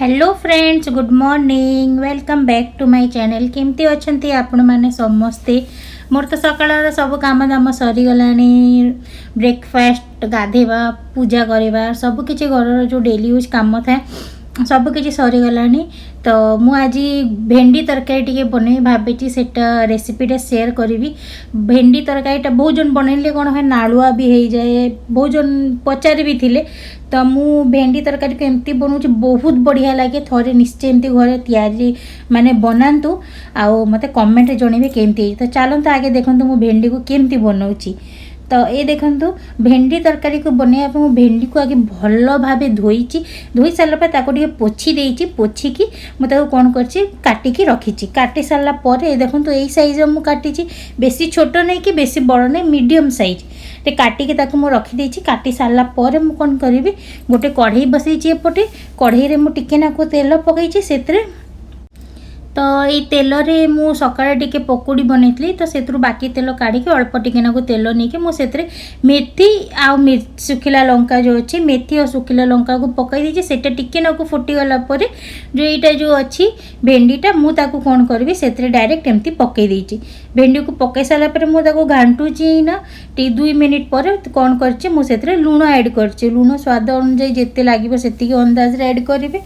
Hello friends, good morning, welcome back to my channel. केमती अच्छंती आपण माने समस्ते? मोर तो सकाळ सब काम दाम सरीगला। ब्रेकफास्ट, गाधेवा, पूजा करवा, सबकि घर जो डेली यूज काम था सबकि सरीगला। तो मु आज भेंडी तरकारी टी बन भाई से रेसिपीटा शेयर करी। भेंडी तरकारीटा बहुत जन बनइले कौन है नाड़ुआ भी हो जाए, बहुत जन पचारि भी थिले। तो मु भेंडी तरकारी को एमती बनाऊँ, बहुत बढ़िया लगे। थोड़े निश्चय एमती घर तैयारी माने बनातु आउ मते कमेंट जनइबे केमती। तो चलते आगे देखंतु मु भेंडी को केमती बनाऊँची। तो ये देखंतु भेंडी तरकारी को बनवाई भेंडी को आगे भल भाव धोई सारापर ताको पोछी देइछि। पोछिकी मुझे कौन करटिकी रखी। काटी सारा पर देखो यही साइज मु काटी, बेसी छोट नहीं कि बेसी बड़ नहीं, मीडियम साइज काटिकी रखी। काटी सारा पर मु कौन करी, गोटे कढ़ई बसई एपटे। कढ़ई में टिके नाको तेल पकई से तो ये तेल रे मु सकाळे टिके पकोड़ी बनैतली। तो से बाकी तेल काढ़ी अल्प टिके नाको तेल नहीं मुझे मेथी आ सुखिला लंका जो अच्छी मेथी और सुखिला लंका को पकई दीजिए। सेटा टिके नाको फुटीगला पर जो यहाँ जो अच्छी भेंडीटा मुझे कौन करी से डायरेक्ट एमती पकई देछि। भेंडी को पकई सारा पर मुझे घाटुची ना 2 मिनिट पर कौन कर मुझे लुण ऐड कर। लुण स्वाद अनुजाई जिते लगे से अंदाज ऐड करेंगे।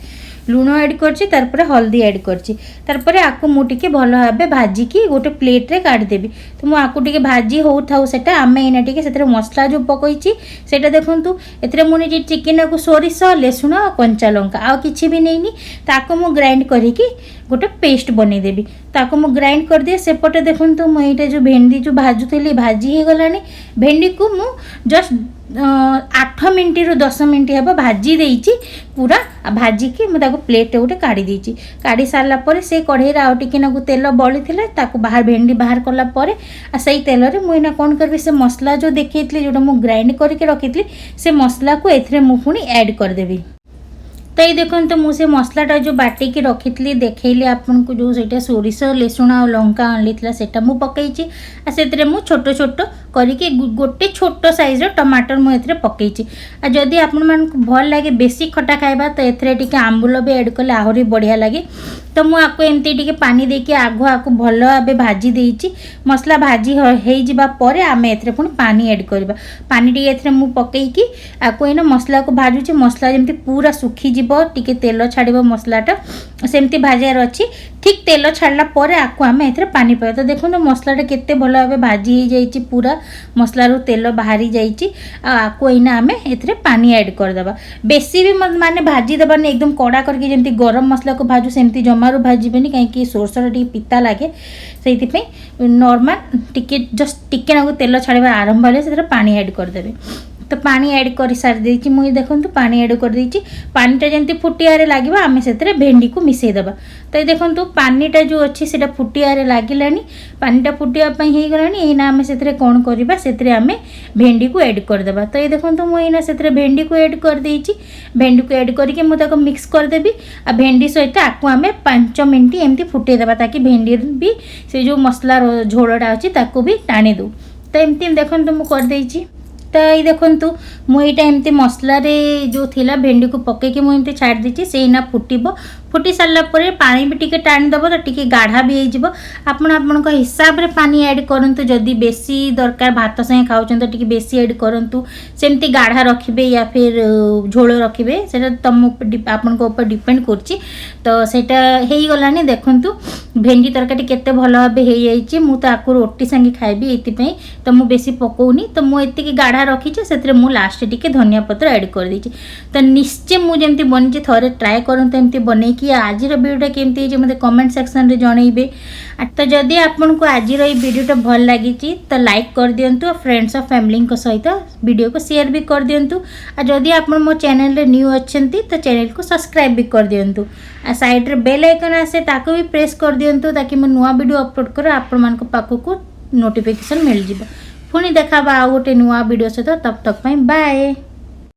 लुण ऐड कर हल्दी ऐड कर आपको मुझे भल भाव भाजिकी गोटे प्लेट रे काढ़देवी। तो मुझे आपको भाजी हो था सेटा आमे एना टिके से मसला जो पकई सेटा देखंतु। एथरे मुझे चिकेन को सोरिष लेसुण कंचा लंका आ किछि भी नहीं ताको मु ग्राइंड करिकी गोटे पेस्ट बनईदेवी। ताको मु ग्राइंड कर दिए। सेपटे देखंतु मुझे जो भेंडी जो भाजुली भाजी हो गलानी। भेंडी को मु जस्ट 8 मिनट रु 10 मिनट हे भाजी देइछि पूरा। भाजिकी मुझे प्लेट गोटे काढ़ी देइछि। काढ़ी सारा पर से कढ़ई आउ टिके नाकु तेल बड़ी थे ताकू बाहर भेंडी बाहर कला पर से तेल रे मुझे कौन करी से मसला जो देखी जोटा मु ग्राइंड करके रखी से मसला को एथरे मु पुणी ऐड करदेवी। तो ये देखो तो मुझे मसलाटा जो बाटिकी रखी थी देखली आपन को जो से सोरिष लेसुण आ लंका आनी से मुझे पकई से मुझे छोट छोट करके गोटे छोट साइज टमाटर मुझे पकई। जदि आपण भल लगे बेसी खटा खाइबा तो एथे आंबुल भी ऐड कले आहरी बढ़िया लगे। तो मुझे आपको एमती टिके पानी देके आगु आपको भल भाव भाजी देइछि। मसला भाजी हो जावा पर आम एथे पुणी पानी ऐड करबा। पानी टिके एथे मु पकईकी आपको एना मसला को भाजुछि। मसला जमती पूरा सुखी जीवो, टिके तेल छाड़िबो मसलाटा सेमती भाजार अच्छी। ठीक तेल छाड़ला पर आपको आम एथे पानी पाए। तो देखो मसलाटा केते भल भाव भाजी हो जाइछि, पूरा मसलारू तेल बाहरी जाइछि। आपको एना आम एथे पानी ऐड करदबा। बेसी भी माने भाजी दबानी एकदम कड़ा करके जमती गरम मसला को भाजू सेमती जमारू भाजबेनी कहीं सोरसर टी पिता लगे। से नॉर्मल टिके जस्ट टिके नाकु तेल छाड़ा आरंभ हेले से पानी ऐड करदेवे। तो पानी ऐड कर सारी देइछि। मुझे देखो पानी ऐड कर देइछि। पानीटा जमती फुटियारे लगे आम से भेंडी को मिसईदेवा। तो ये देखो पानीटा जो अच्छी से फुटियारे लगिलानी। पानीटा फुटियापी हो गलानी। एना आम से कौन करवा से आम भेंडी को ऐड करदेवा। तो ये देखो मुझे से भेंडी को ऐड कर देइछि। भेंडी को ऐड करके मुझे मिक्स करदेवी। आ भेंडी सहित आपको आम 5 मिनट एमती फुटेदेवा ताकि भेंडी भी से जो मसला झोलटा अच्छी ताको भी टाणी दो। तो एमती देखो मुझे कर देइछि। तो ये देखंतु मुझे एमती मसला जो थिला भेंडी को पकईकी मुझे छाड़ दीची। से ना फुटब। फुटी सारा पर पानी भी टिके टाणीदेव तो टिके गाढ़ा भी हो। आपण हिसाब से पानी ऐड करंतु। जदि बेसी दरकार भात संगे खाऊँ तो टिके बेसी ऐड करंतु। सेमती गाढ़ा रखिबे या फिर झोल रखिबे सेटा तुम आपन को ऊपर डिपेंड करछि। तो सेटा हेई गलानी। देखंतु भेंडी तरकारी केते भल भाबे हेई जाइछि। मु तो आकु रोटी संगे खाइबी एतिपई तो मु बेसी पकोउनी। तो मु एतिकी गाढ़ा रखी से मु लास्ट टिके धनिया पत्र ऐड कर देछि। तो निश्चय मु जेमती बनिछि थोड़े ट्राए करंतु एमती बनै कि आज वीडियोटा केमती है मते कमेंट सेक्शन रे जनइबे। तो जदि आपन को आज वीडियोटा भल लगी तो लाइक कर दियंतु। फ्रेंड्स और फैमिली सहित वीडियो को शेयर भी कर दियंतु। आ जदि आपन मो चैनल रे न्यू अछंती तो चैनल को सब्सक्राइब भी कर दियंतु। आ साइड रे बेल आइकन आसे ताको भी प्रेस कर दियंतु ताकि मो नुवा वीडियो अपलोड कर आपन मान को पाखु नोटिफिकेशन मिल जिवो। पुणी देखा आ गोटे नुवा वीडियो सहित तब तक बाय।